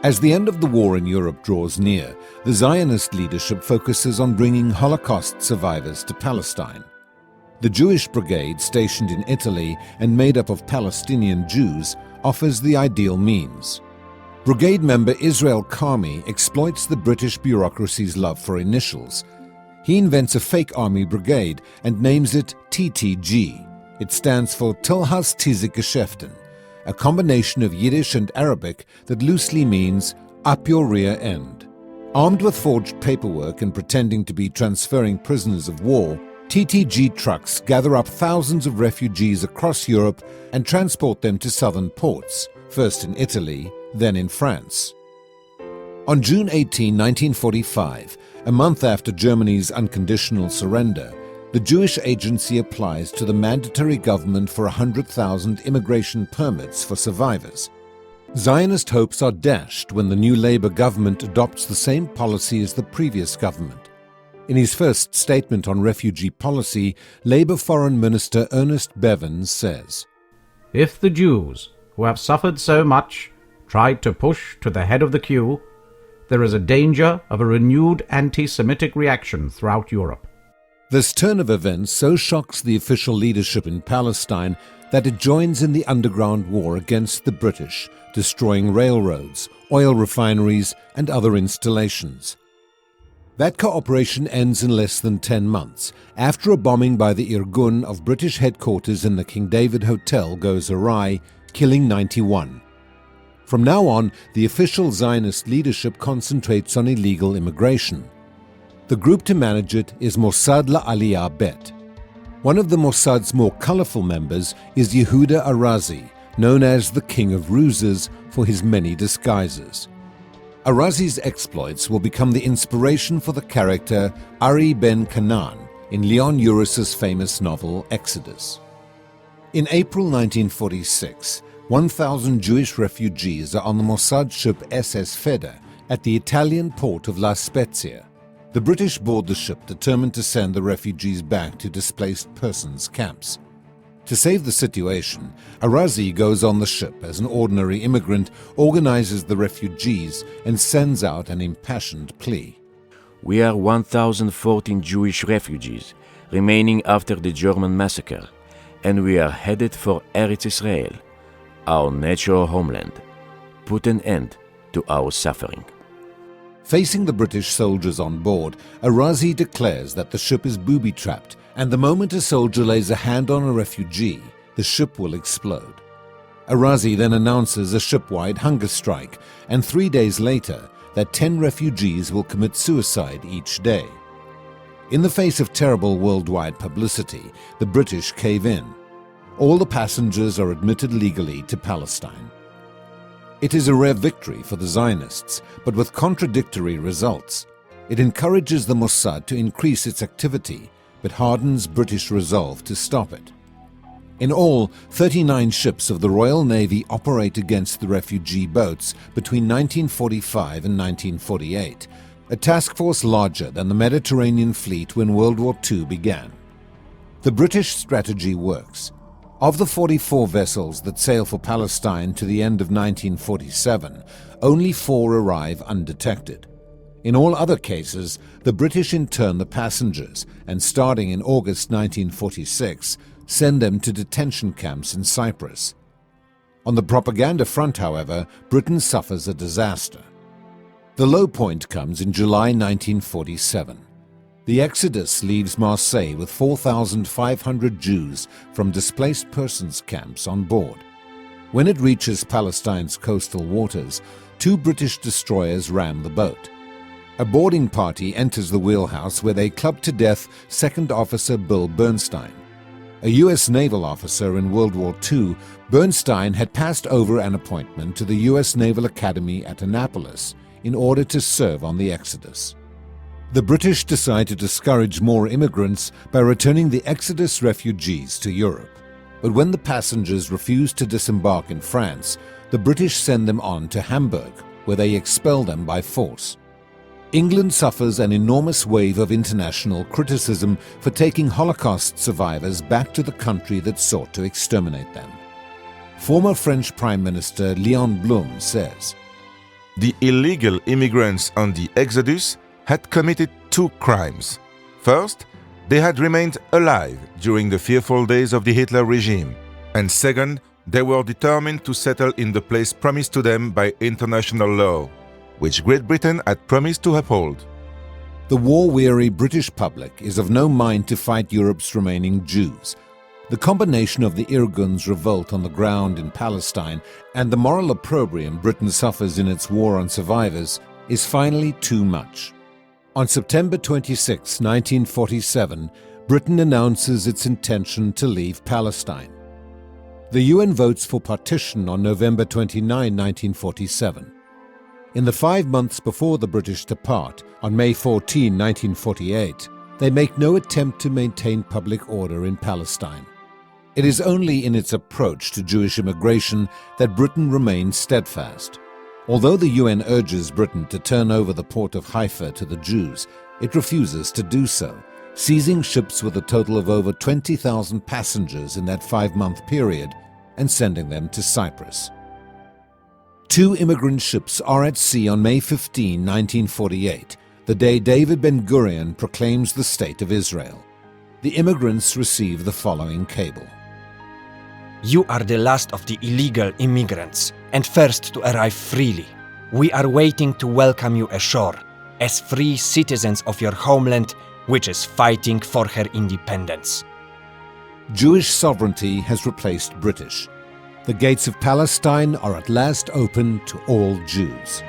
As the end of the war in Europe draws near, the Zionist leadership focuses on bringing Holocaust survivors to Palestine. The Jewish brigade, stationed in Italy and made up of Palestinian Jews, offers the ideal means. Brigade member Israel Karmi exploits the British bureaucracy's love for initials. He invents a fake army brigade and names it TTG. It stands for Tilhas Tizik Geschäften, a combination of Yiddish and Arabic that loosely means up your rear end. Armed with forged paperwork and pretending to be transferring prisoners of war, TTG trucks gather up thousands of refugees across Europe and transport them to southern ports, first in Italy, then in France. On June 18, 1945, a month after Germany's unconditional surrender, the Jewish Agency applies to the mandatory government for 100,000 immigration permits for survivors. Zionist hopes are dashed when the new Labour government adopts the same policy as the previous government. In his first statement on refugee policy, Labour Foreign Minister Ernest Bevins says, "If the Jews, who have suffered so much, tried to push to the head of the queue, there is a danger of a renewed anti-Semitic reaction throughout Europe." This turn of events so shocks the official leadership in Palestine that it joins in the underground war against the British, destroying railroads, oil refineries, and other installations. That cooperation ends in less than 10 months, after a bombing by the Irgun of British headquarters in the King David Hotel goes awry, killing 91. From now on, the official Zionist leadership concentrates on illegal immigration. The group to manage it is Mossad La'aliyah Bet. One of the Mossad's more colorful members is Yehuda Arazi, known as the King of Ruses for his many disguises. Arazi's exploits will become the inspiration for the character Ari ben Canaan in Leon Uris's famous novel Exodus. In April 1946, 1,000 Jewish refugees are on the Mossad ship SS Feder at the Italian port of La Spezia. The British board the ship determined to send the refugees back to displaced persons camps. To save the situation, Arazi goes on the ship as an ordinary immigrant, organizes the refugees, and sends out an impassioned plea. "We are 1,014 Jewish refugees remaining after the German massacre, and we are headed for Eretz Israel, our natural homeland. Put an end to our suffering." Facing the British soldiers on board, Arazi declares that the ship is booby-trapped, and the moment a soldier lays a hand on a refugee, the ship will explode. Arazi then announces a ship-wide hunger strike, and 3 days later, that 10 refugees will commit suicide each day. In the face of terrible worldwide publicity, the British cave in. All the passengers are admitted legally to Palestine. It is a rare victory for the Zionists, but with contradictory results. It encourages the Mossad to increase its activity, but hardens British resolve to stop it. In all, 39 ships of the Royal Navy operate against the refugee boats between 1945 and 1948, a task force larger than the Mediterranean fleet when World War II began. The British strategy works. Of the 44 vessels that sail for Palestine to the end of 1947, only 4 arrive undetected. In all other cases, the British intern the passengers and, starting in August 1946, send them to detention camps in Cyprus. On the propaganda front, however, Britain suffers a disaster. The low point comes in July 1947. The Exodus leaves Marseille with 4,500 Jews from displaced persons camps on board. When it reaches Palestine's coastal waters, 2 British destroyers ram the boat. A boarding party enters the wheelhouse where they club to death Second Officer Bill Bernstein. A U.S. naval officer in World War II, Bernstein had passed over an appointment to the U.S. Naval Academy at Annapolis in order to serve on the Exodus. The British decide to discourage more immigrants by returning the Exodus refugees to Europe. But when the passengers refuse to disembark in France, the British send them on to Hamburg, where they expel them by force. England suffers an enormous wave of international criticism for taking Holocaust survivors back to the country that sought to exterminate them. Former French Prime Minister Léon Blum says, the illegal immigrants on the Exodus had committed two crimes. First, they had remained alive during the fearful days of the Hitler regime. And second, they were determined to settle in the place promised to them by international law, which Great Britain had promised to uphold. The war-weary British public is of no mind to fight Europe's remaining Jews. The combination of the Irgun's revolt on the ground in Palestine and the moral opprobrium Britain suffers in its war on survivors is finally too much. On September 26, 1947, Britain announces its intention to leave Palestine. The UN votes for partition on November 29, 1947. In the 5 months before the British depart, on May 14, 1948, they make no attempt to maintain public order in Palestine. It is only in its approach to Jewish immigration that Britain remains steadfast. Although the UN urges Britain to turn over the port of Haifa to the Jews, it refuses to do so, seizing ships with a total of over 20,000 passengers in that 5-month period and sending them to Cyprus. 2 immigrant ships are at sea on May 15, 1948, the day David Ben-Gurion proclaims the State of Israel. The immigrants receive the following cable. You are the last of the illegal immigrants and first to arrive freely. We are waiting to welcome you ashore as free citizens of your homeland, which is fighting for her independence. Jewish sovereignty has replaced British. The gates of Palestine are at last open to all Jews.